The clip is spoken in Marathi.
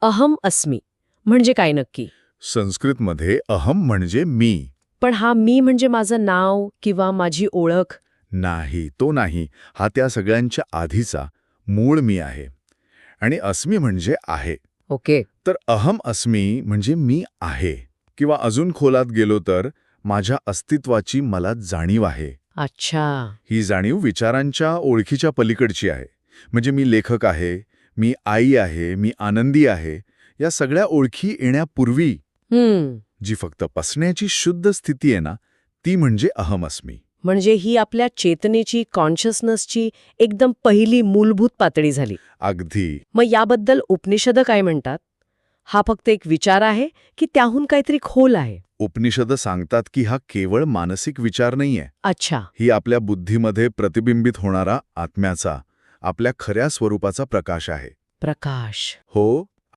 अहम अस्मी म्हणजे काय नक्की? संस्कृतमध्ये अहम म्हणजे मी. पण हा मी म्हणजे माझं नाव किंवा माझी ओळख? नाही, तो नाही. हा त्या सगळ्यांच्या आधीचा मूळ मी आहे. आणि अस्मी म्हणजे आहे. ओके. तर अहम अस्मी म्हणजे मी आहे. किंवा अजून खोलात गेलो तर माझ्या अस्तित्वाची मला जाणीव आहे. अच्छा. ही जाणीव विचारांच्या ओळखीच्या पलीकडची आहे. म्हणजे मी लेखक आहे, मी आई आहे, मी आनंदी आहे. या सगळ्या ओळखी येण्यापूर्वी जी फक्त पसण्याची शुद्ध स्थिती आहे ना, ती म्हणजे अहम अस्मी. म्हणजे ही आपल्या चेतनेची, कॉन्शियसनेसची एकदम पहिली मूलभूत पातळी झाली. अगदी. मग याबद्दल उपनिषद काय म्हणतात? हा फक्त एक विचार आहे की त्याहून काहीतरी खोल आहे? उपनिषद सांगतात की हा केवळ मानसिक विचार नाहीये. अच्छा. ही आपल्या बुद्धीमध्ये प्रतिबिंबित होणारा आत्म्याचा, आपल्या खऱ्या स्वरूपाचा प्रकाश आहे. प्रकाश. हो,